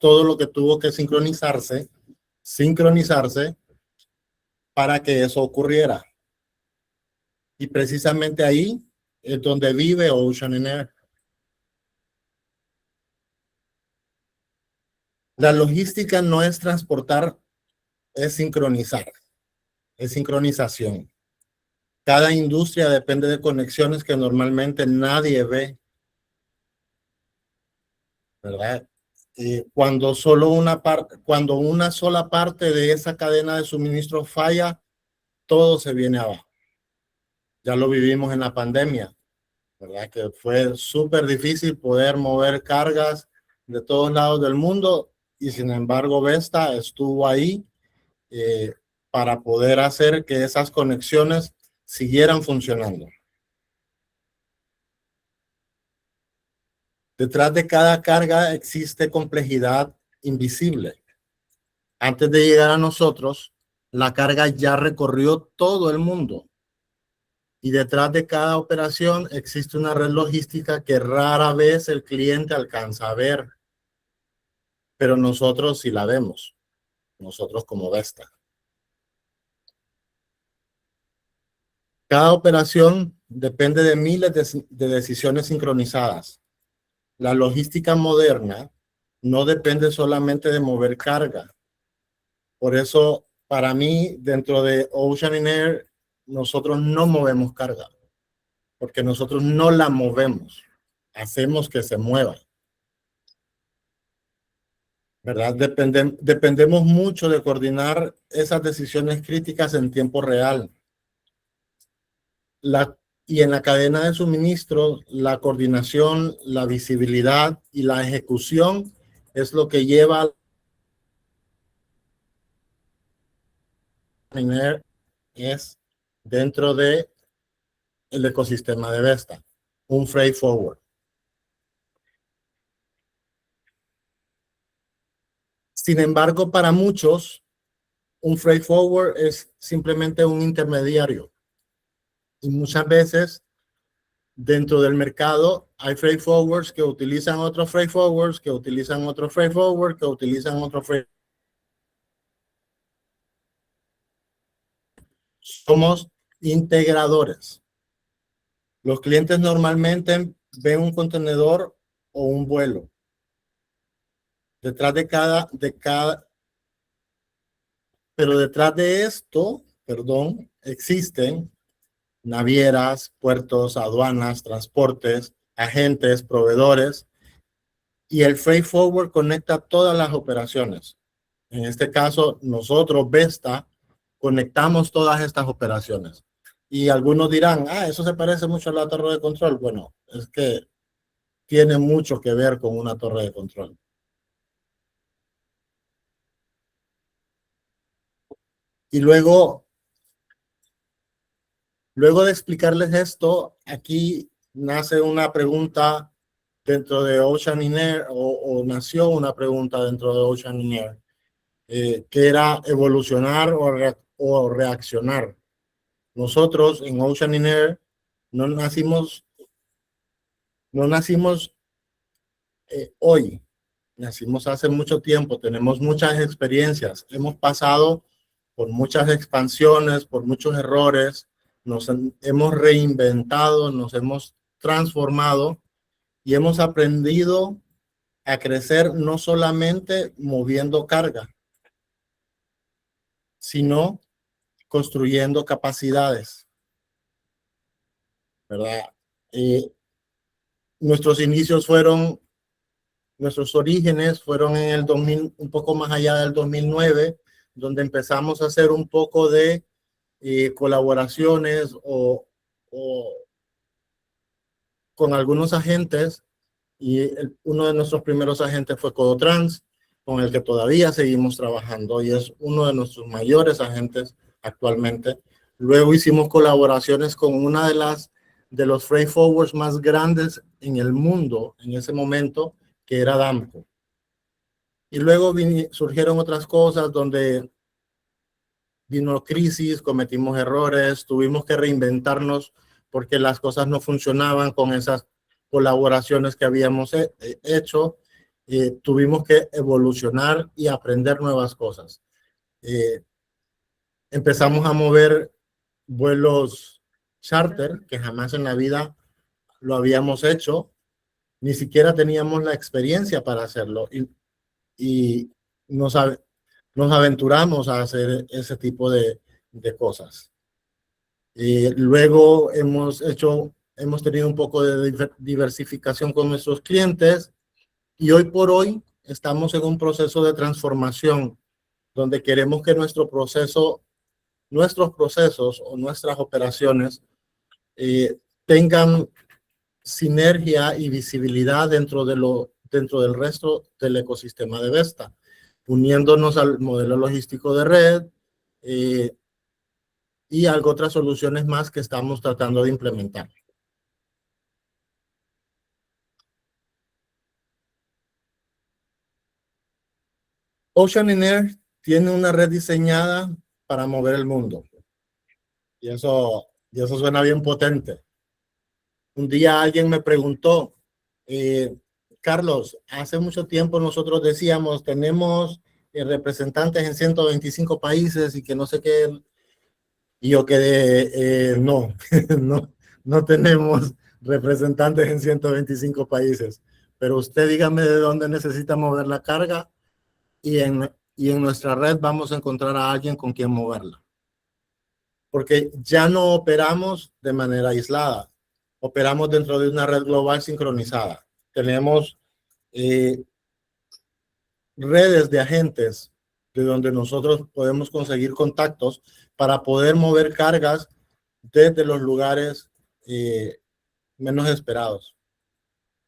todo lo que tuvo que sincronizarse para que eso ocurriera. Y precisamente ahí es donde vive Ocean and Air. La logística no es transportar, es sincronizar, es sincronización. Cada industria depende de conexiones que normalmente nadie ve, ¿verdad? Y cuando cuando una sola parte de esa cadena de suministro falla, todo se viene abajo. Ya lo vivimos en la pandemia, ¿verdad? Que fue súper difícil poder mover cargas de todos lados del mundo y sin embargo Vesta estuvo ahí para poder hacer que esas conexiones siguieran funcionando. Detrás de cada carga existe complejidad invisible. Antes de llegar a nosotros, la carga ya recorrió todo el mundo. Y detrás de cada operación existe una red logística que rara vez el cliente alcanza a ver. Pero nosotros sí la vemos. Nosotros como Vesta. Cada operación depende de miles de decisiones sincronizadas. La logística moderna no depende solamente de mover carga. Por eso, para mí, dentro de Ocean and Air, nosotros no movemos carga, porque nosotros no la movemos, hacemos que se mueva. ¿Verdad? Dependemos mucho de coordinar esas decisiones críticas en tiempo real. Y en la cadena de suministro, la coordinación, la visibilidad y la ejecución es lo que lleva a tener es dentro de el ecosistema de Vesta, un freight forward. Sin embargo, para muchos, un freight forward es simplemente un intermediario. Y muchas veces dentro del mercado hay freight forwards que utilizan otros freight forwards, que utilizan otro freight forward, que utilizan otro freight. Somos integradores. Los clientes normalmente ven un contenedor o un vuelo. Pero detrás de esto, existen navieras, puertos, aduanas, transportes, agentes, proveedores, y el freight forward conecta todas las operaciones. En este caso, nosotros, Vesta, conectamos todas estas operaciones. Y algunos dirán, eso se parece mucho a la torre de control. Bueno, es que tiene mucho que ver con una torre de control. Y luego de explicarles esto, aquí nace una pregunta dentro de Ocean and Air, o nació una pregunta dentro de Ocean and Air, que era evolucionar o reaccionar. Nosotros en Ocean and Air no nacimos hoy, nacimos hace mucho tiempo, tenemos muchas experiencias, hemos pasado por muchas expansiones, por muchos errores, nos hemos reinventado, nos hemos transformado y hemos aprendido a crecer no solamente moviendo carga, sino construyendo capacidades, ¿verdad? Nuestros orígenes fueron en el 2000, un poco más allá del 2009, donde empezamos a hacer un poco de colaboraciones o con algunos agentes, y uno de nuestros primeros agentes fue Codotrans, con el que todavía seguimos trabajando y es uno de nuestros mayores agentes actualmente. Luego hicimos colaboraciones con una de los freight forwards más grandes en el mundo en ese momento, que era Damco. Y luego surgieron otras cosas donde vino crisis, cometimos errores, tuvimos que reinventarnos porque las cosas no funcionaban con esas colaboraciones que habíamos hecho. tuvimos que evolucionar y aprender nuevas cosas. Empezamos a mover vuelos charter, que jamás en la vida lo habíamos hecho, ni siquiera teníamos la experiencia para hacerlo, y nos, nos aventuramos a hacer ese tipo de cosas. Luego hemos tenido un poco de diversificación con nuestros clientes, y hoy por hoy estamos en un proceso de transformación donde queremos que nuestros procesos o nuestras operaciones tengan sinergia y visibilidad dentro del resto del ecosistema de Vesta, uniéndonos al modelo logístico de red y otras soluciones más que estamos tratando de implementar. Ocean Air tiene una red diseñada para mover el mundo. Y eso suena bien potente. Un día alguien me preguntó, Carlos, hace mucho tiempo nosotros decíamos, tenemos representantes en 125 países y que no sé qué. Y yo quedé, no, no tenemos representantes en 125 países. Pero usted dígame de dónde necesita mover la carga y en nuestra red vamos a encontrar a alguien con quien moverla. Porque ya no operamos de manera aislada, operamos dentro de una red global sincronizada. Tenemos redes de agentes de donde nosotros podemos conseguir contactos para poder mover cargas desde los lugares menos esperados.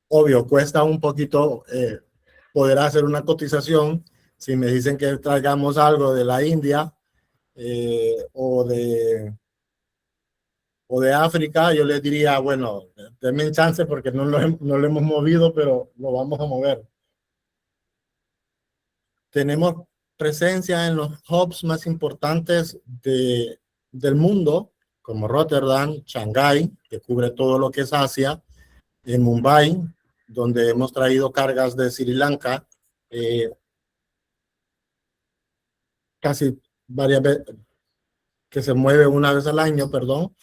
Obvio, cuesta un poquito poder hacer una cotización. Si me dicen que traigamos algo de la India o de África, yo les diría, bueno, denme un chance porque no lo hemos movido, pero lo vamos a mover. Tenemos presencia en los hubs más importantes del mundo, como Rotterdam, Shanghái, que cubre todo lo que es Asia, en Mumbai, donde hemos traído cargas de Sri Lanka, casi varias veces, que se mueve una vez al año, perdón.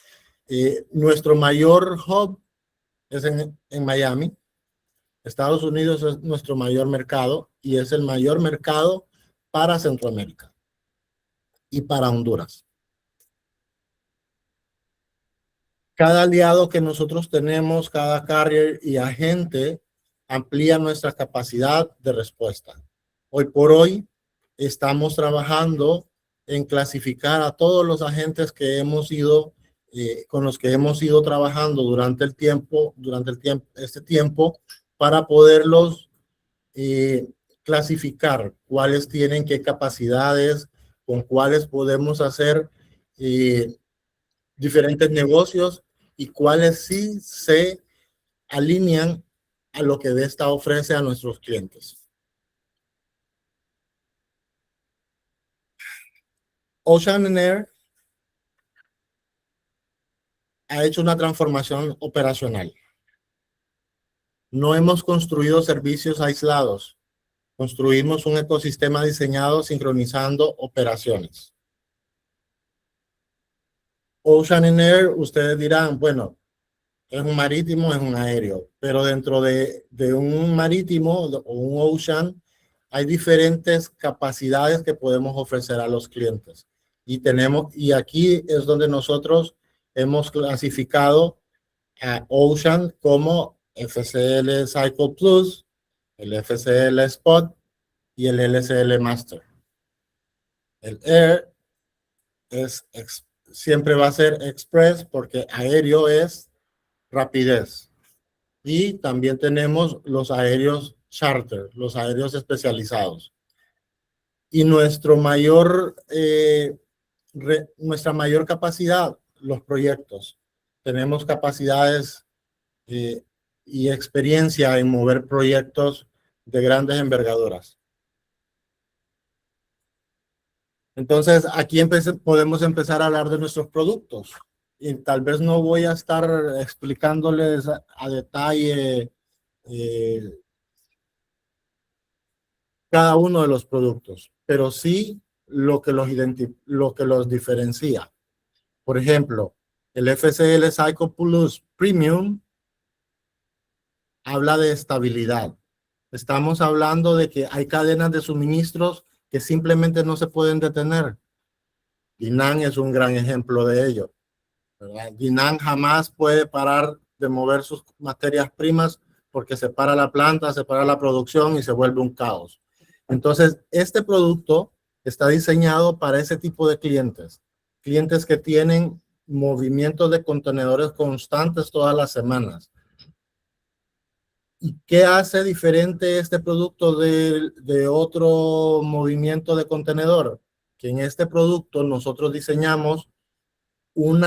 Nuestro mayor hub es en Miami. Estados Unidos es nuestro mayor mercado y es el mayor mercado para Centroamérica y para Honduras. Cada aliado que nosotros tenemos, cada carrier y agente amplía nuestra capacidad de respuesta. Hoy por hoy estamos trabajando en clasificar a todos los agentes que hemos ido con los que hemos ido trabajando durante este tiempo, para poderlos clasificar cuáles tienen qué capacidades, con cuáles podemos hacer diferentes negocios y cuáles sí se alinean a lo que Vesta ofrece a nuestros clientes. Ocean Air ha hecho una transformación operacional. No hemos construido servicios aislados. Construimos un ecosistema diseñado sincronizando operaciones. Ocean Air, ustedes dirán, bueno, es un marítimo, es un aéreo, pero dentro de un marítimo o un ocean hay diferentes capacidades que podemos ofrecer a los clientes. Y aquí es donde nosotros hemos clasificado a Ocean como FCL Cycle Plus, el FCL Spot y el LCL Master. El Air siempre va a ser Express porque aéreo es rapidez. Y también tenemos los aéreos charter, los aéreos especializados. Y nuestra mayor capacidad, los proyectos. Tenemos capacidades y experiencia en mover proyectos de grandes envergaduras. Entonces, aquí podemos empezar a hablar de nuestros productos. Y tal vez no voy a estar explicándoles a detalle cada uno de los productos, pero sí lo que los diferencia. Por ejemplo, el FCL Cycle Plus Premium habla de estabilidad. Estamos hablando de que hay cadenas de suministros que simplemente no se pueden detener. Dinan es un gran ejemplo de ello, ¿verdad? Dinan jamás puede parar de mover sus materias primas porque se para la planta, se para la producción y se vuelve un caos. Entonces, este producto está diseñado para ese tipo de clientes, clientes que tienen movimientos de contenedores constantes todas las semanas. ¿Y qué hace diferente este producto de otro movimiento de contenedor? Que en este producto nosotros diseñamos un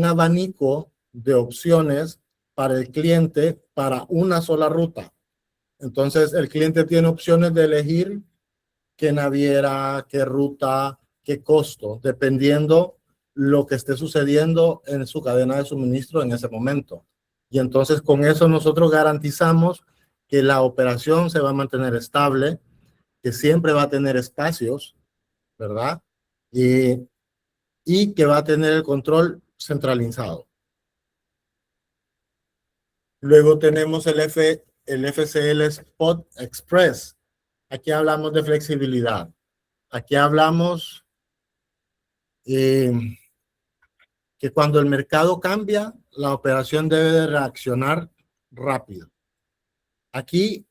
abanico de opciones para el cliente para una sola ruta. Entonces, el cliente tiene opciones de elegir qué naviera, qué ruta, qué costo, dependiendo lo que esté sucediendo en su cadena de suministro en ese momento. Y entonces con eso nosotros garantizamos que la operación se va a mantener estable, que siempre va a tener espacios, ¿verdad? Y que va a tener el control centralizado. Luego tenemos el FCL Spot Express. Aquí hablamos de flexibilidad. Aquí hablamos eh, que cuando el mercado cambia, la operación debe de reaccionar rápido. Aquí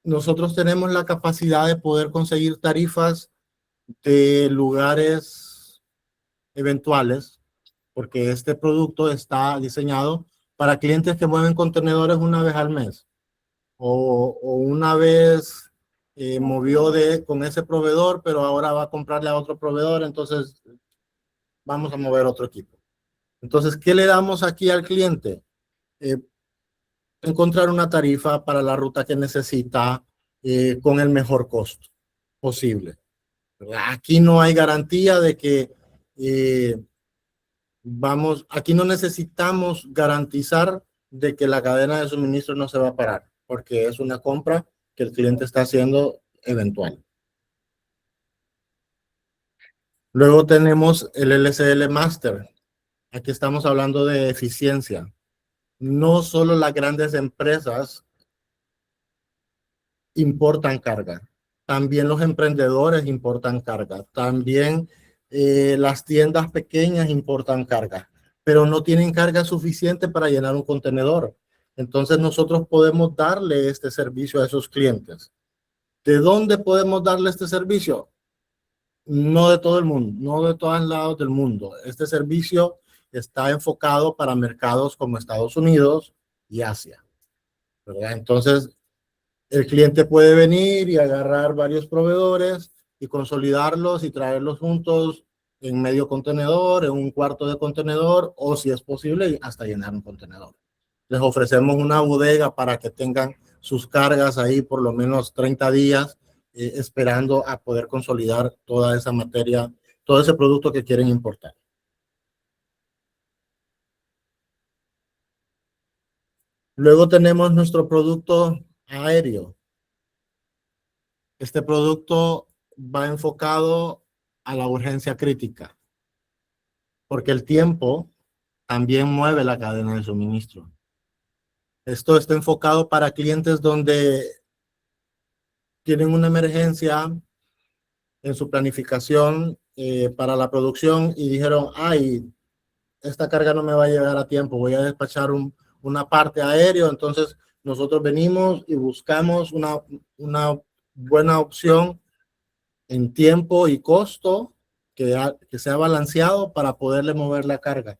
nosotros tenemos la capacidad de poder conseguir tarifas de lugares eventuales, porque este producto está diseñado para clientes que mueven contenedores una vez al mes o una vez movió con ese proveedor, pero ahora va a comprarle a otro proveedor, entonces vamos a mover otro equipo. Entonces, ¿qué le damos aquí al cliente? Encontrar una tarifa para la ruta que necesita con el mejor costo posible. Aquí no hay garantía de que aquí no necesitamos garantizar de que la cadena de suministro no se va a parar, porque es una compra que el cliente está haciendo eventual. Luego tenemos el LCL Master. Aquí estamos hablando de eficiencia. No solo las grandes empresas importan carga, también los emprendedores importan carga, también las tiendas pequeñas importan carga, pero no tienen carga suficiente para llenar un contenedor. Entonces nosotros podemos darle este servicio a esos clientes. ¿De dónde podemos darle este servicio? No de todo el mundo, no de todos lados del mundo. Este servicio está enfocado para mercados como Estados Unidos y Asia, ¿verdad? Entonces, el cliente puede venir y agarrar varios proveedores y consolidarlos y traerlos juntos en medio contenedor, en un cuarto de contenedor, o si es posible, hasta llenar un contenedor. Les ofrecemos una bodega para que tengan sus cargas ahí por lo menos 30 días, esperando a poder consolidar toda esa materia, todo ese producto que quieren importar. Luego tenemos nuestro producto aéreo. Este producto va enfocado a la urgencia crítica, porque el tiempo también mueve la cadena de suministro. Esto está enfocado para clientes donde tienen una emergencia en su planificación para la producción y dijeron, ay, esta carga no me va a llegar a tiempo, voy a despachar una parte aéreo. Entonces nosotros venimos y buscamos una buena opción en tiempo y costo que sea balanceado para poderle mover la carga.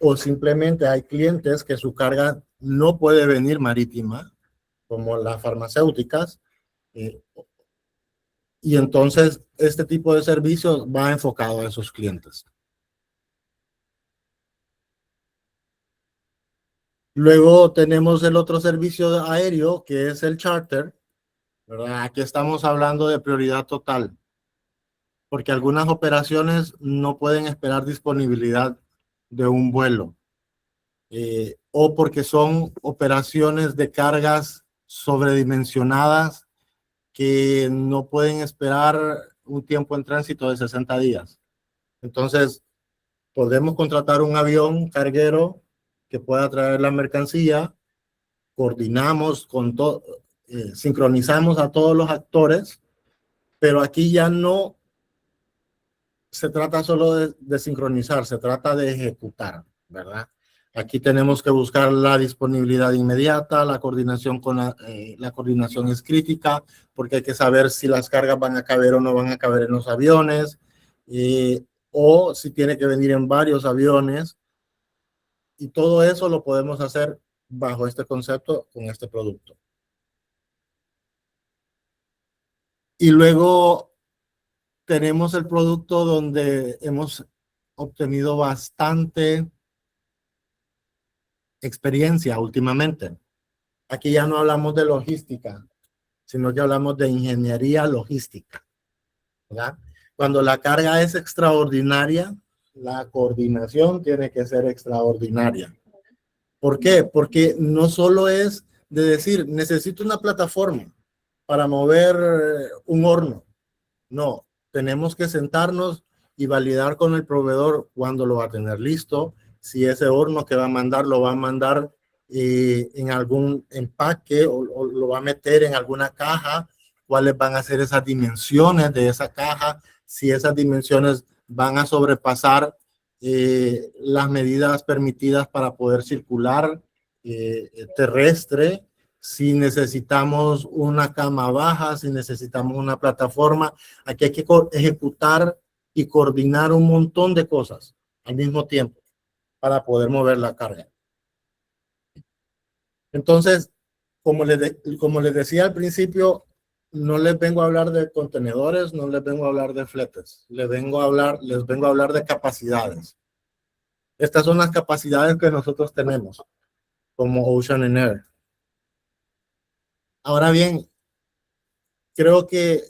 O simplemente hay clientes que su carga no puede venir marítima, como las farmacéuticas, y entonces este tipo de servicios va enfocado a esos clientes. Luego tenemos el otro servicio aéreo que es el charter, ¿verdad? Aquí estamos hablando de prioridad total, porque algunas operaciones no pueden esperar disponibilidad de un vuelo, o porque son operaciones de cargas sobredimensionadas que no pueden esperar un tiempo en tránsito de 60 días. Entonces, podemos contratar un avión carguero que pueda traer la mercancía, coordinamos con todo, sincronizamos a todos los actores, pero aquí ya no se trata solo de sincronizar, se trata de ejecutar, ¿verdad? Aquí tenemos que buscar la disponibilidad inmediata, la coordinación con la coordinación es crítica, porque hay que saber si las cargas van a caber o no van a caber en los aviones, o si tiene que venir en varios aviones, y todo eso lo podemos hacer bajo este concepto con este producto. Y luego tenemos el producto donde hemos obtenido bastante experiencia últimamente. Aquí ya no hablamos de logística, sino que hablamos de ingeniería logística, ¿verdad? Cuando la carga es extraordinaria, la coordinación tiene que ser extraordinaria. ¿Por qué? Porque no solo es de decir, necesito una plataforma para mover un horno. No, tenemos que sentarnos y validar con el proveedor cuándo lo va a tener listo, si ese horno que va a mandar lo va a mandar en algún empaque o lo va a meter en alguna caja, cuáles van a ser esas dimensiones de esa caja, si esas dimensiones van a sobrepasar las medidas permitidas para poder circular terrestre, si necesitamos una cama baja, si necesitamos una plataforma. Aquí hay que ejecutar y coordinar un montón de cosas al mismo tiempo para poder mover la carga. Entonces, como les decía al principio, no les vengo a hablar de contenedores, no les vengo a hablar de fletes, les vengo a hablar de capacidades. Estas son las capacidades que nosotros tenemos como Ocean and Air. Ahora bien, creo que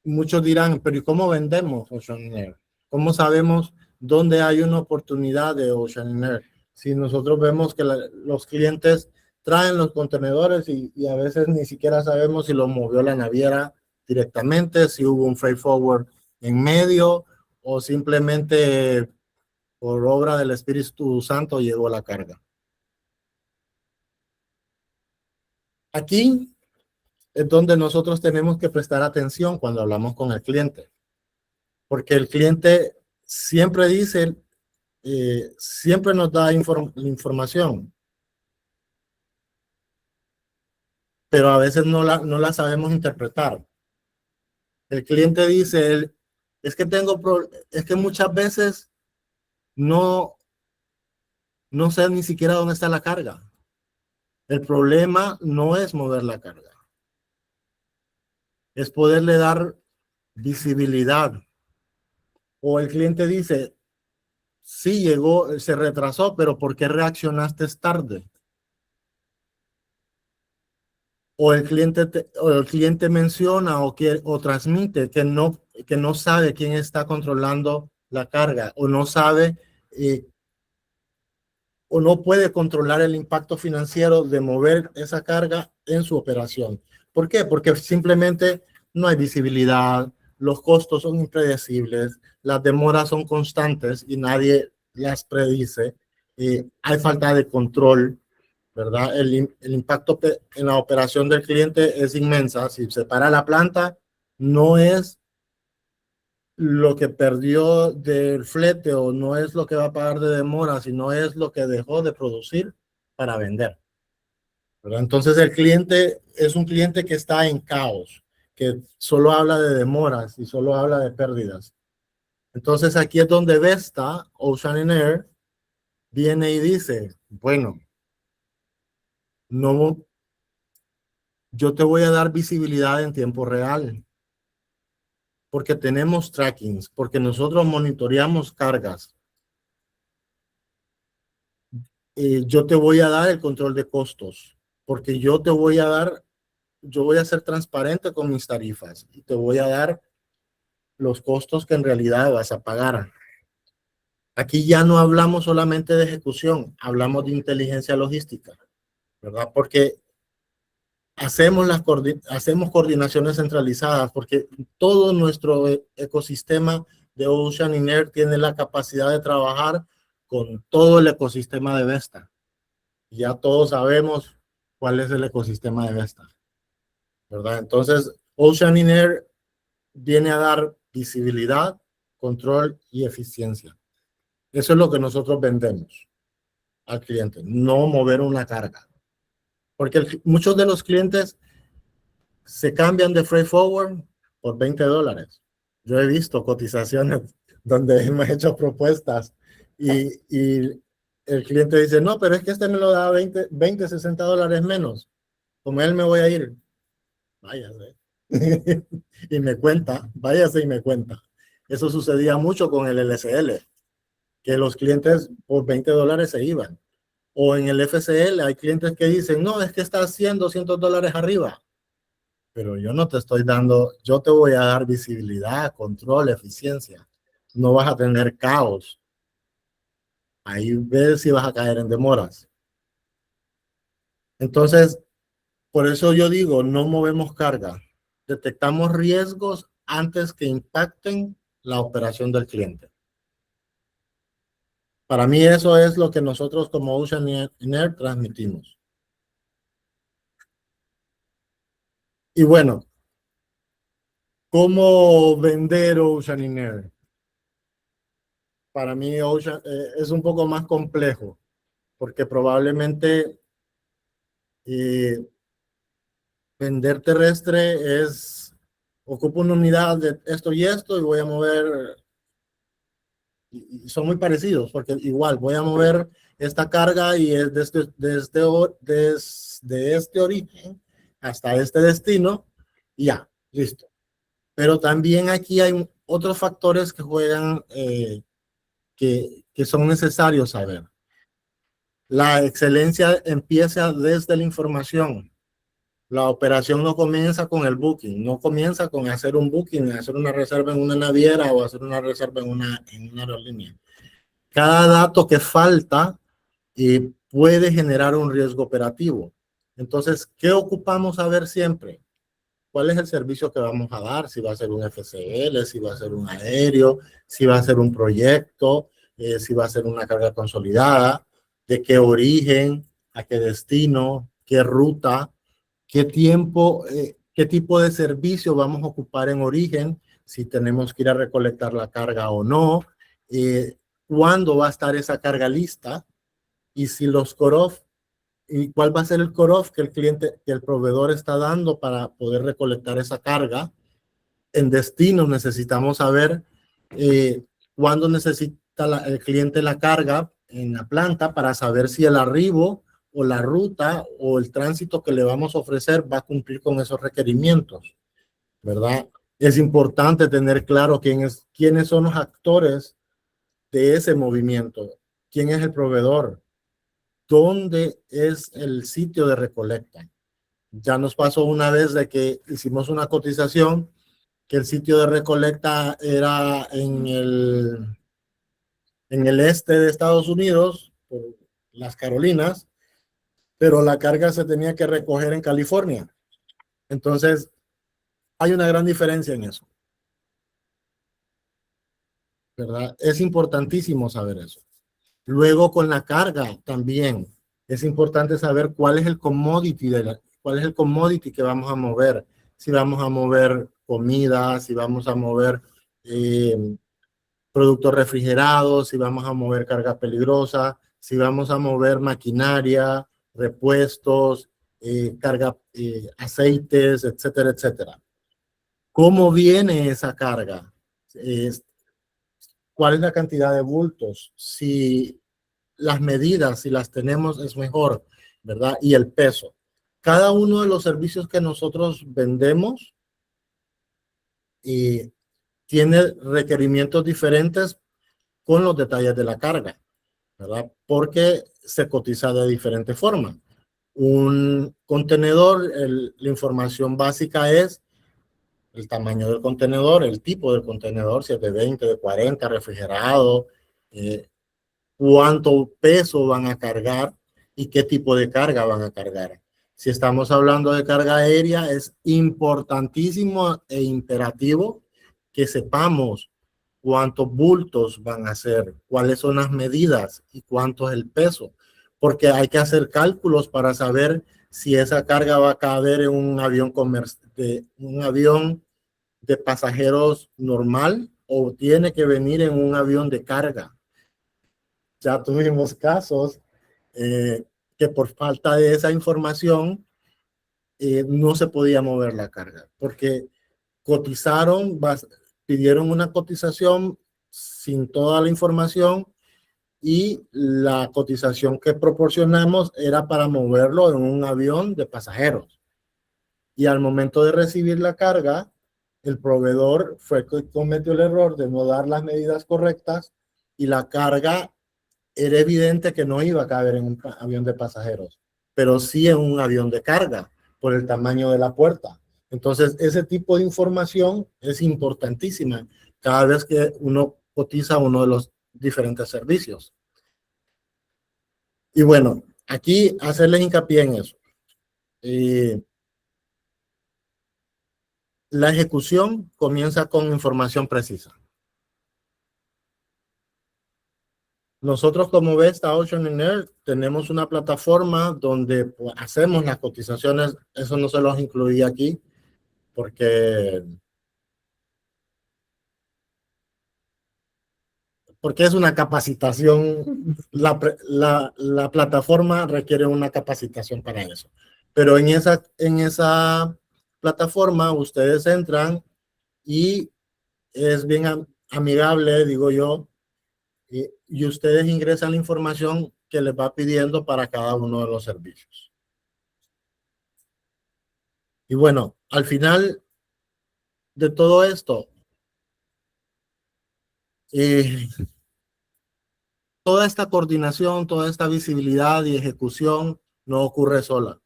muchos dirán, pero ¿y cómo vendemos Ocean Air? ¿Cómo sabemos dónde hay una oportunidad de Ocean Air? Si nosotros vemos que los clientes traen los contenedores y a veces ni siquiera sabemos si los movió la naviera directamente, si hubo un freight forward en medio o simplemente por obra del Espíritu Santo llegó la carga. Aquí es donde nosotros tenemos que prestar atención cuando hablamos con el cliente, porque el cliente siempre dice, siempre nos da información, pero a veces no la sabemos interpretar. El cliente dice, es que muchas veces no sé ni siquiera dónde está la carga. El problema no es mover la carga, es poderle dar visibilidad. O el cliente dice, sí llegó, se retrasó, pero ¿por qué reaccionaste tarde? O el cliente menciona o transmite que no sabe quién está controlando la carga o no sabe o no puede controlar el impacto financiero de mover esa carga en su operación. ¿Por qué? Porque simplemente no hay visibilidad, los costos son impredecibles, las demoras son constantes y nadie las predice, hay falta de control, ¿verdad? El impacto en la operación del cliente es inmensa. Si se para la planta, no es lo que perdió del flete o no es lo que va a pagar de demora, sino es lo que dejó de producir para vender, ¿verdad? Entonces el cliente es un cliente que está en caos, que solo habla de demoras y solo habla de pérdidas. Entonces aquí es donde Vesta, Ocean Air, viene y dice, bueno, no, yo te voy a dar visibilidad en tiempo real, porque tenemos trackings, porque nosotros monitoreamos cargas. Yo te voy a dar el control de costos, porque yo voy a ser transparente con mis tarifas y te voy a dar los costos que en realidad vas a pagar. Aquí ya no hablamos solamente de ejecución, hablamos de inteligencia logística, ¿verdad? Porque hacemos coordinaciones centralizadas porque todo nuestro ecosistema de Ocean y Air tiene la capacidad de trabajar con todo el ecosistema de Vesta. Ya todos sabemos cuál es el ecosistema de Vesta, ¿verdad? Entonces, Ocean y Air viene a dar visibilidad, control y eficiencia. Eso es lo que nosotros vendemos al cliente, no mover una carga. Porque muchos de los clientes se cambian de freight forward por $20. Yo he visto cotizaciones donde hemos hecho propuestas y el cliente dice, no, pero es que este me lo da $60 menos. Como él me voy a ir. Váyase. Y me cuenta, váyase y me cuenta. Eso sucedía mucho con el LCL, que los clientes por $20 se iban. O en el FCL hay clientes que dicen, no, es que está haciendo $200 arriba. Pero yo no te estoy dando, yo te voy a dar visibilidad, control, eficiencia. No vas a tener caos. Ahí ves si vas a caer en demoras. Entonces, por eso yo digo, no movemos carga. Detectamos riesgos antes que impacten la operación del cliente. Para mí eso es lo que nosotros como Ocean Air transmitimos. Y bueno, ¿cómo vender Ocean Air? Para mí Ocean es un poco más complejo, porque probablemente vender terrestre ocupa una unidad de esto y esto y voy a mover, y son muy parecidos, porque igual voy a mover esta carga y es desde este origen hasta este destino, y ya, listo. Pero también aquí hay otros factores que juegan, que son necesarios saber. La excelencia empieza desde la información. La operación no comienza con el booking, no comienza con hacer un booking, hacer una reserva en una naviera o hacer una reserva en una aerolínea. Cada dato que falta puede generar un riesgo operativo. Entonces, ¿qué ocupamos saber siempre? ¿Cuál es el servicio que vamos a dar? Si va a ser un FCL, si va a ser un aéreo, si va a ser un proyecto, si va a ser una carga consolidada, de qué origen, a qué destino, qué ruta, qué tiempo, qué tipo de servicio vamos a ocupar en origen, si tenemos que ir a recolectar la carga o no, cuándo va a estar esa carga lista y si los cut-off, y cuál va a ser el cut-off que el proveedor está dando para poder recolectar esa carga. En destino necesitamos saber cuándo necesita el cliente la carga en la planta para saber si el arribo o la ruta o el tránsito que le vamos a ofrecer va a cumplir con esos requerimientos, ¿verdad? Es importante tener claro quiénes son los actores de ese movimiento, quién es el proveedor, dónde es el sitio de recolecta. Ya nos pasó una vez de que hicimos una cotización que el sitio de recolecta era en el este de Estados Unidos, por las Carolinas, pero la carga se tenía que recoger en California. Entonces, hay una gran diferencia en eso, ¿verdad? Es importantísimo saber eso. Luego, con la carga también es importante saber cuál es el commodity que vamos a mover. Si vamos a mover comida, si vamos a mover productos refrigerados, si vamos a mover carga peligrosa, si vamos a mover maquinaria, repuestos, aceites, etcétera, etcétera. ¿Cómo viene esa carga? ¿Cuál es la cantidad de bultos? Si las medidas, si las tenemos, es mejor, ¿verdad? Y el peso. Cada uno de los servicios que nosotros vendemos tiene requerimientos diferentes con los detalles de la carga, ¿verdad? Porque se cotiza de diferente forma. Un contenedor, la información básica es el tamaño del contenedor, el tipo del contenedor, si es de 20, de 40, refrigerado, cuánto peso van a cargar y qué tipo de carga van a cargar. Si estamos hablando de carga aérea, es importantísimo e imperativo que sepamos cuántos bultos van a ser, cuáles son las medidas y cuánto es el peso, porque hay que hacer cálculos para saber si esa carga va a caber en un avión de pasajeros normal o tiene que venir en un avión de carga. Ya tuvimos casos que por falta de esa información no se podía mover la carga, porque cotizaron, pidieron una cotización sin toda la información y la cotización que proporcionamos era para moverlo en un avión de pasajeros. Y al momento de recibir la carga, el proveedor fue que cometió el error de no dar las medidas correctas y la carga era evidente que no iba a caber en un avión de pasajeros, pero sí en un avión de carga por el tamaño de la puerta. Entonces, ese tipo de información es importantísima cada vez que uno cotiza uno de los diferentes servicios. Y bueno, aquí hacerles hincapié en eso. La ejecución comienza con información precisa. Nosotros como Vesta Ocean and Air tenemos una plataforma donde pues, hacemos las cotizaciones. Eso no se los incluí aquí porque es una capacitación. La plataforma requiere una capacitación para eso. Pero en esa plataforma ustedes entran y es bien amigable, digo yo, y ustedes ingresan la información que les va pidiendo para cada uno de los servicios. Y bueno, al final de todo esto, toda esta coordinación, toda esta visibilidad y ejecución no ocurre sola.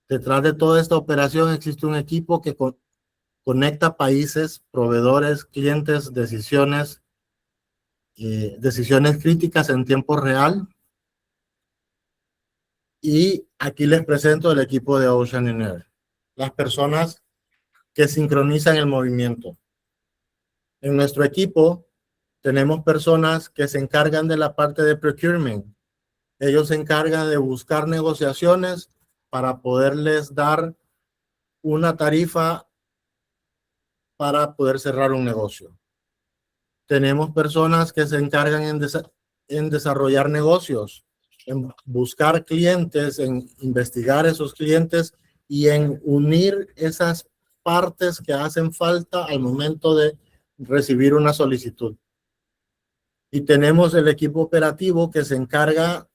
Detrás de toda esta operación existe un equipo que conecta países, proveedores, clientes, decisiones críticas en tiempo real. Y aquí les presento el equipo de Ocean and Air. Las personas que sincronizan el movimiento. En nuestro equipo tenemos personas que se encargan de la parte de procurement. Ellos se encargan de buscar negociaciones para poderles dar una tarifa para poder cerrar un negocio. Tenemos personas que se encargan en desarrollar negocios, en buscar clientes, en investigar esos clientes y en unir esas partes que hacen falta al momento de recibir una solicitud. Y tenemos el equipo operativo que se encarga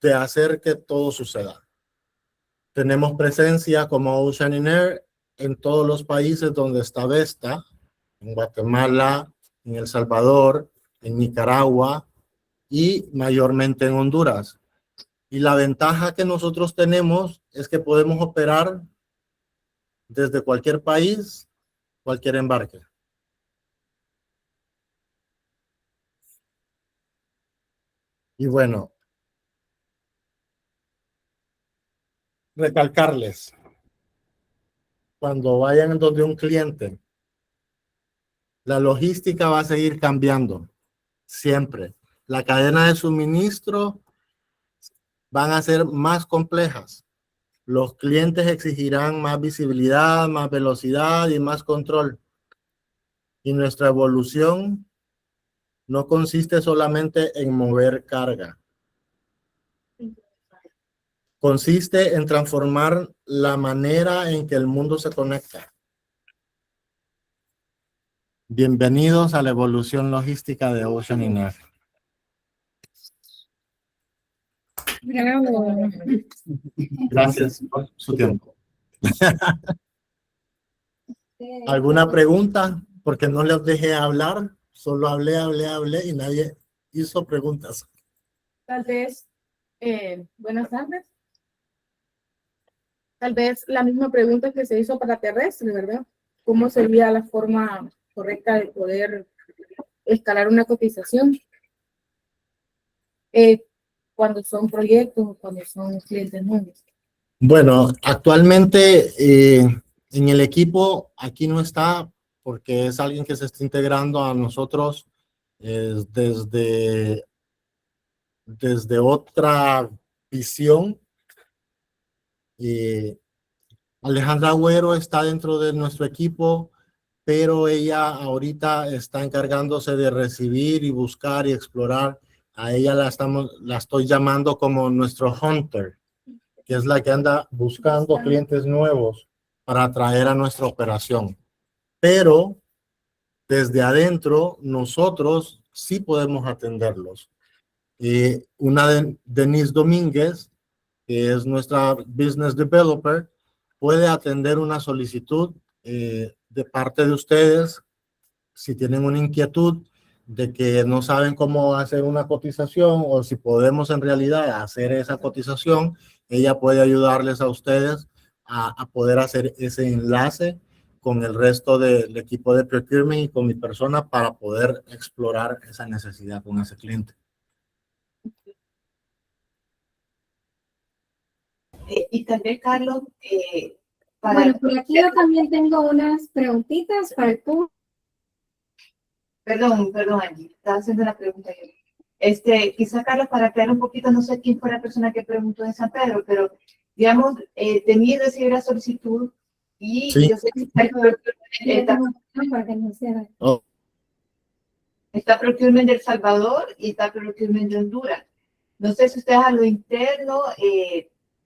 de hacer que todo suceda. Tenemos presencia como Ocean and Air en todos los países donde está Vesta, en Guatemala, en El Salvador, en Nicaragua y mayormente en Honduras. Y la ventaja que nosotros tenemos es que podemos operar desde cualquier país, cualquier embarque. Y bueno, recalcarles, cuando vayan donde un cliente, la logística va a seguir cambiando, siempre. La cadena de suministro van a ser más complejas. Los clientes exigirán más visibilidad, más velocidad y más control. Y nuestra evolución no consiste solamente en mover carga. Consiste en transformar la manera en que el mundo se conecta. Bienvenidos a la evolución logística de Ocean and Air. Gracias por su tiempo. ¿Alguna pregunta? Porque no les dejé hablar, solo hablé y nadie hizo preguntas. Tal vez, buenas tardes. Tal vez la misma pregunta que se hizo para terrestre, ¿verdad? ¿Cómo sería la forma correcta de poder escalar una cotización? Cuando son proyectos o cuando son clientes nuevos. Bueno, actualmente en el equipo aquí no está porque es alguien que se está integrando a nosotros desde otra visión. Alejandra Agüero está dentro de nuestro equipo, pero ella ahorita está encargándose de recibir y buscar y explorar. A ella la estoy llamando como nuestro hunter, que es la que anda buscando clientes nuevos para atraer a nuestra operación. Pero desde adentro nosotros sí podemos atenderlos. Una de Denise Domínguez, que es nuestra business developer, puede atender una solicitud de parte de ustedes si tienen una inquietud de que no saben cómo hacer una cotización o si podemos en realidad hacer esa cotización. Ella puede ayudarles a ustedes a poder hacer ese enlace con el resto del equipo de procurement y con mi persona para poder explorar esa necesidad con ese cliente. Y también, Carlos, Bueno, por aquí yo también tengo unas preguntitas para el público. Perdón, Angie, estaba haciendo la pregunta yo. Quizá, Carlos, para aclarar un poquito, no sé quién fue la persona que preguntó en San Pedro, pero, digamos, tenía que recibir la solicitud y Sí. yo sé que está procurement de El Salvador y está procurement de Honduras. No sé si ustedes a lo interno,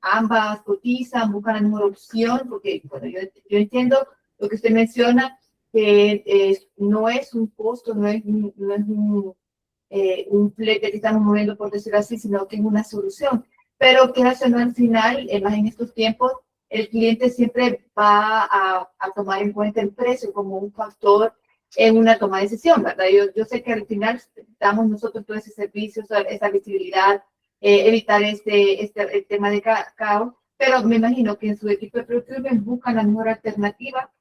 ambas cotizan, buscan la mejor opción, porque bueno, yo entiendo lo que usted menciona, que no es un costo, no es un flete que estamos moviendo, por decirlo así, sino que es una solución. Pero que al final, más en estos tiempos, el cliente siempre va a tomar en cuenta el precio como un factor en una toma de decisión, ¿verdad? Yo sé que al final damos nosotros todo ese servicio, esa visibilidad, evitar el tema de caos, pero me imagino que en su equipo de procurement buscan la mejor alternativa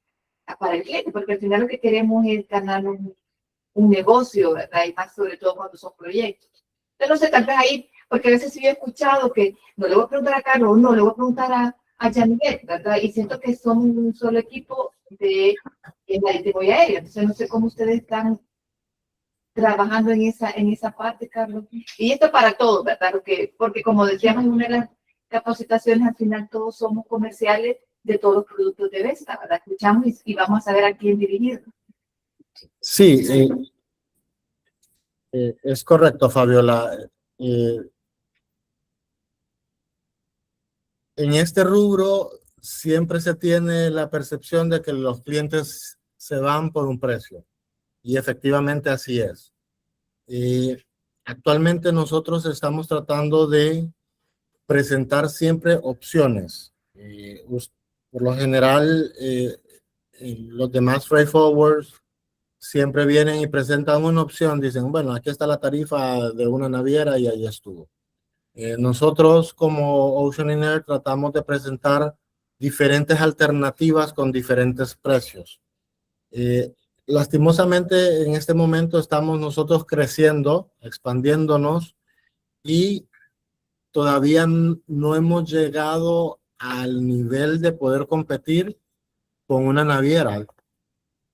para el cliente, porque al final lo que queremos es ganar un negocio, ¿verdad? Y más sobre todo cuando son proyectos. Entonces, no sé, tal vez ahí, porque a veces sí he escuchado que no le voy a preguntar a Carlos, no le voy a preguntar a Janet, ¿verdad? Y siento que somos un solo equipo de Boya Aérea. Entonces, no sé cómo ustedes están trabajando en esa parte, Carlos. Y esto para todos, ¿verdad? Porque como decíamos en una de las capacitaciones, al final todos somos comerciales de todos los productos de Vesta, ¿verdad? Escuchamos y vamos a saber a quién dirigirnos. Sí, es correcto, Fabiola. En este rubro siempre se tiene la percepción de que los clientes se van por un precio y efectivamente así es. Actualmente nosotros estamos tratando de presentar siempre opciones. Por lo general, los demás freight forwarders siempre vienen y presentan una opción, dicen, bueno, aquí está la tarifa de una naviera y ahí estuvo. Nosotros como Ocean in Air tratamos de presentar diferentes alternativas con diferentes precios. Lastimosamente en este momento estamos nosotros creciendo, expandiéndonos y todavía no hemos llegado al nivel de poder competir con una naviera,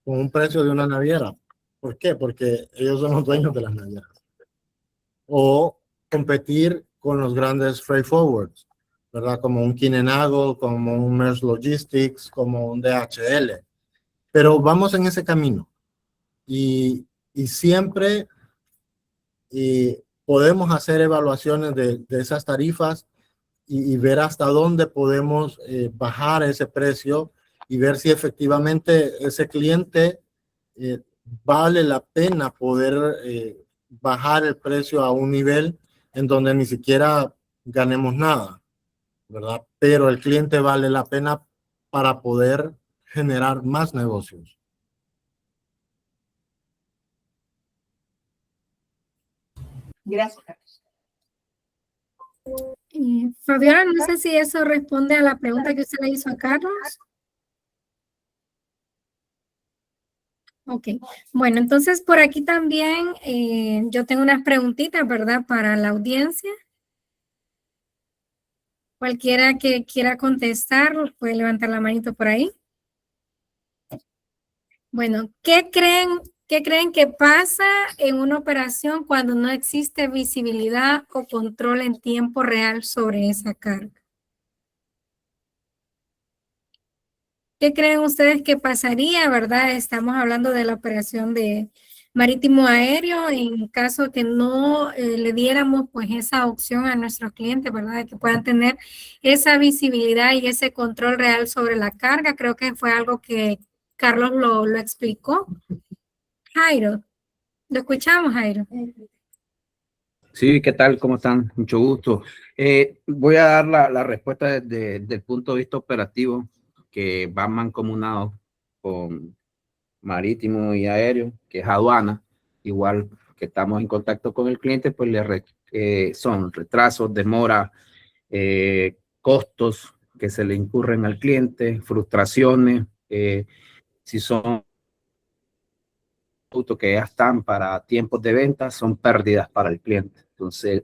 con un precio de una naviera. ¿Por qué? Porque ellos son los dueños de las navieras. O competir con los grandes freight forwards, ¿verdad? Como un Kinenagel, como un Maersk Logistics, como un DHL. Pero vamos en ese camino y siempre podemos hacer evaluaciones de esas tarifas y ver hasta dónde podemos bajar ese precio y ver si efectivamente ese cliente vale la pena poder bajar el precio a un nivel en donde ni siquiera ganemos nada, ¿verdad? Pero el cliente vale la pena para poder generar más negocios. Gracias, Carlos. Fabiola, no sé si eso responde a la pregunta que usted le hizo a Carlos. Ok, bueno, entonces por aquí también yo tengo unas preguntitas, ¿verdad? Para la audiencia. Cualquiera que quiera contestar, puede levantar la manito por ahí. Bueno, ¿qué creen que pasa en una operación cuando no existe visibilidad o control en tiempo real sobre esa carga? ¿Qué creen ustedes que pasaría, verdad? Estamos hablando de la operación de marítimo aéreo en caso que no le diéramos pues esa opción a nuestros clientes, ¿verdad? De que puedan tener esa visibilidad y ese control real sobre la carga. Creo que fue algo que Carlos lo explicó. Jairo, lo escuchamos, Jairo. Sí, ¿qué tal? ¿Cómo están? Mucho gusto. Voy a dar la respuesta desde el punto de vista operativo, que va mancomunado con marítimo y aéreo, que es aduana. Igual que estamos en contacto con el cliente, pues son retrasos, demora, costos que se le incurren al cliente, frustraciones, si son productos que ya están para tiempos de venta, son pérdidas para el cliente. Entonces,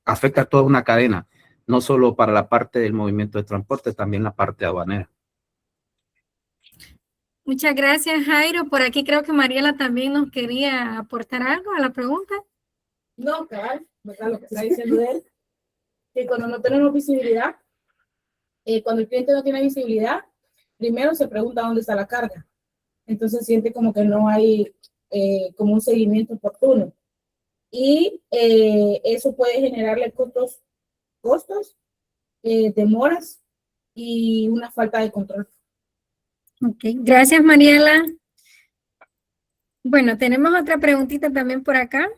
afecta a toda una cadena, no solo para la parte del movimiento de transporte, también la parte aduanera. Muchas gracias, Jairo. Por aquí creo que Mariela también nos quería aportar algo a la pregunta. No, cabal, ¿verdad? Lo que está diciendo él, que cuando no tenemos visibilidad, cuando el cliente no tiene visibilidad, primero se pregunta dónde está la carga. Entonces siente como que no hay como un seguimiento oportuno. Y eso puede generarle costos, demoras y una falta de control. Ok, gracias, Mariela. Bueno, tenemos otra preguntita también por acá.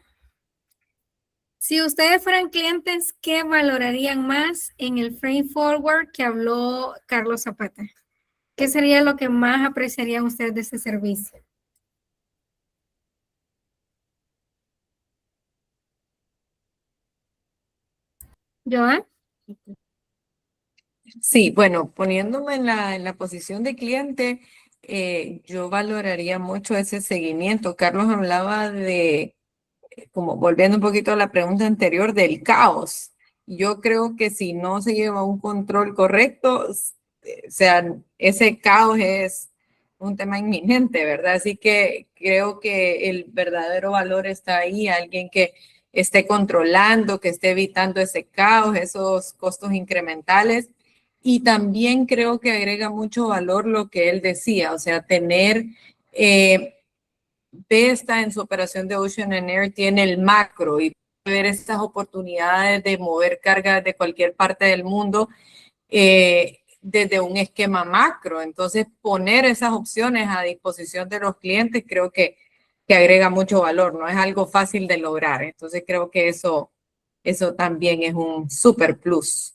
Si ustedes fueran clientes, ¿qué valorarían más en el freight forward que habló Carlos Zapata? ¿Qué sería lo que más apreciarían ustedes de ese servicio? ¿Joan? Sí, bueno, poniéndome en la posición de cliente, yo valoraría mucho ese seguimiento. Carlos hablaba de, como volviendo un poquito a la pregunta anterior, del caos. Yo creo que si no se lleva un control correcto, o sea, ese caos es un tema inminente, ¿verdad? Así que creo que el verdadero valor está ahí, alguien que esté controlando, que esté evitando ese caos, esos costos incrementales. Y también creo que agrega mucho valor lo que él decía, o sea, tener, Vesta en su operación de Ocean and Air tiene el macro y ver estas oportunidades de mover cargas de cualquier parte del mundo desde un esquema macro. Entonces, poner esas opciones a disposición de los clientes creo que agrega mucho valor, no es algo fácil de lograr. Entonces, creo que eso también es un super plus.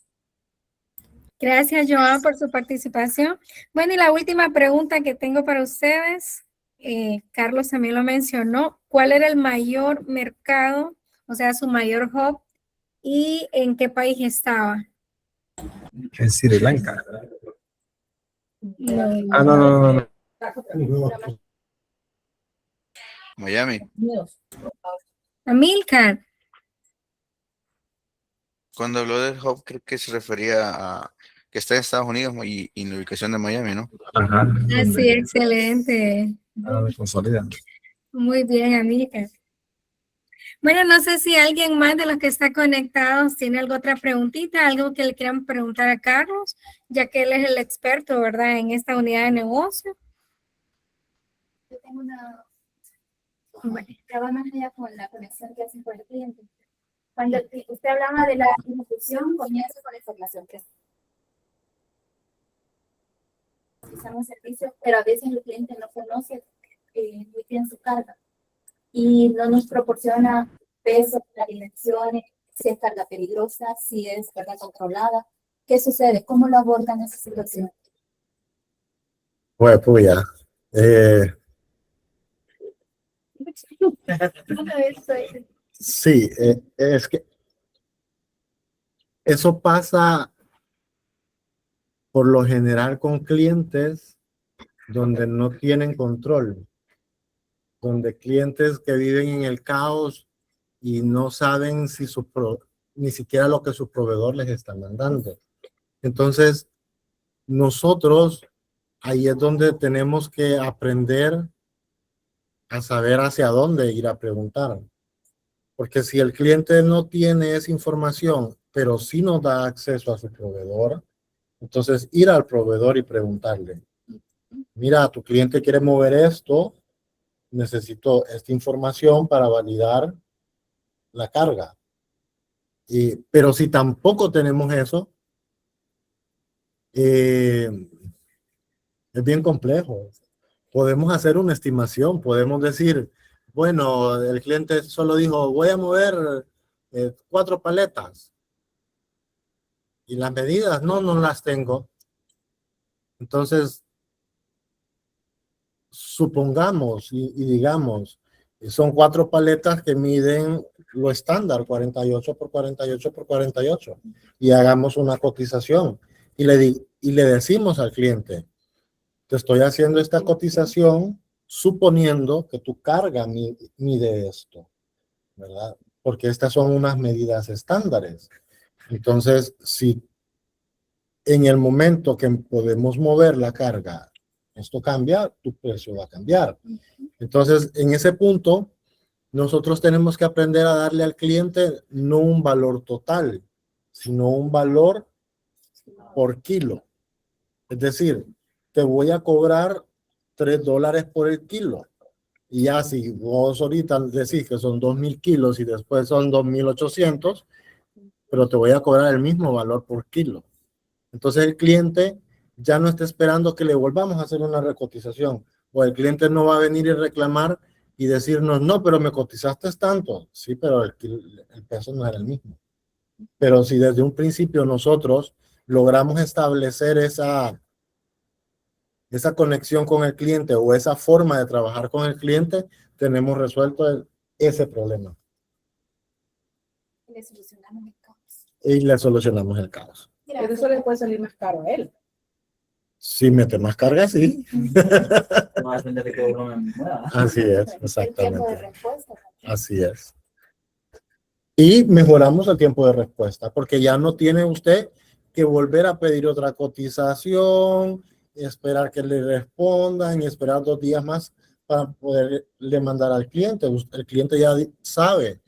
Gracias, Joan, por su participación. Bueno, y la última pregunta que tengo para ustedes, Carlos también lo mencionó, ¿cuál era el mayor mercado, o sea, su mayor hub, y en qué país estaba? En Sri Lanka. No. No. Miami. Amílcar. Cuando habló del hub, creo que se refería a que está en Estados Unidos y en la ubicación de Miami, ¿no? Ajá. Ah, sí, excelente. Me consolidan. Muy bien, Amílcar. Bueno, no sé si alguien más de los que está conectados tiene alguna otra preguntita, algo que le quieran preguntar a Carlos, ya que él es el experto, ¿verdad?, en esta unidad de negocio. Yo tengo una... Bueno. Ya va más allá con la conexión que hacen con el cliente. Cuando usted hablaba de la ejecución, comienza con la información que utilizamos un servicio, pero a veces el cliente no conoce muy bien su carga y no nos proporciona peso, las dimensiones, si es carga peligrosa, si es carga controlada. ¿Qué sucede? ¿Cómo lo abordan esa situación? Pues, puya. Sí, es que eso pasa por lo general con clientes donde no tienen control, donde clientes que viven en el caos y no saben si ni siquiera lo que su proveedor les está mandando. Entonces, nosotros ahí es donde tenemos que aprender a saber hacia dónde ir a preguntar. Porque si el cliente no tiene esa información, pero sí nos da acceso a su proveedor, entonces ir al proveedor y preguntarle, mira, tu cliente quiere mover esto, necesito esta información para validar la carga. Pero si tampoco tenemos eso, es bien complejo. Podemos hacer una estimación, podemos decir, bueno, el cliente solo dijo, voy a mover 4 paletas. Y las medidas, no las tengo. Entonces, supongamos y digamos, son 4 paletas que miden lo estándar, 48 por 48 por 48. Y hagamos una cotización. Y le decimos al cliente, te estoy haciendo esta cotización suponiendo que tu carga mide esto, ¿verdad? Porque estas son unas medidas estándares. Entonces, si en el momento que podemos mover la carga, esto cambia, tu precio va a cambiar. Entonces, en ese punto, nosotros tenemos que aprender a darle al cliente no un valor total, sino un valor por kilo. Es decir, te voy a cobrar $3 por el kilo. Y ya si vos ahorita decís que son 2,000 kilos y después son 2,800, pero te voy a cobrar el mismo valor por kilo. Entonces el cliente ya no está esperando que le volvamos a hacer una recotización. O el cliente no va a venir y reclamar y decirnos, no, pero me cotizaste tanto. Sí, pero el peso no era el mismo. Pero si desde un principio nosotros logramos establecer esa conexión con el cliente o esa forma de trabajar con el cliente, tenemos resuelto ese problema. Le solucionamos el caos. Y le solucionamos el caos. Pero eso le puede salir más caro a él. Si mete más carga, sí. Así es, El tiempo de exactamente. respuesta. Así es. Y mejoramos el tiempo de respuesta, porque ya no tiene usted que volver a pedir otra cotización, esperar que le respondan y esperar 2 días más para poderle mandar al cliente. El cliente ya sabe,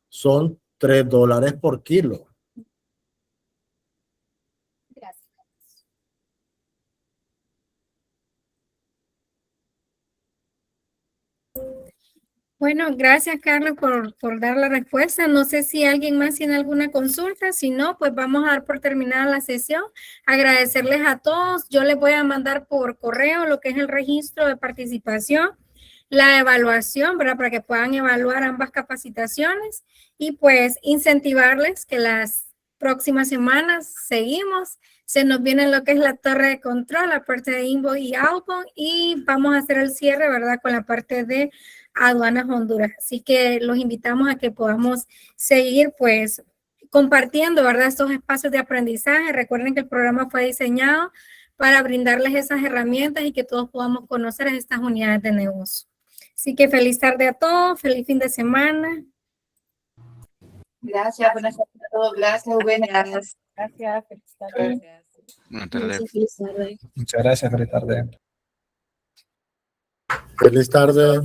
son $3 por kilo. Gracias. Bueno, gracias Carlos por dar la respuesta. No sé si alguien más tiene alguna consulta. Si no, pues vamos a dar por terminada la sesión. Agradecerles a todos. Yo les voy a mandar por correo lo que es el registro de participación, la evaluación, ¿verdad? Para que puedan evaluar ambas capacitaciones y pues incentivarles que las próximas semanas seguimos. Se nos viene lo que es la torre de control, la parte de inbound y outbound y vamos a hacer el cierre, ¿verdad? Con la parte de Aduanas Honduras. Así que los invitamos a que podamos seguir pues compartiendo, ¿verdad? Estos espacios de aprendizaje. Recuerden que el programa fue diseñado para brindarles esas herramientas y que todos podamos conocer estas unidades de negocio. Así que feliz tarde a todos, feliz fin de semana. Gracias, buenas tardes a todos. Gracias, Rubén. Gracias. Gracias. Feliz tarde. Buenas tardes. Feliz tarde. Muchas gracias, feliz tarde. Feliz tarde.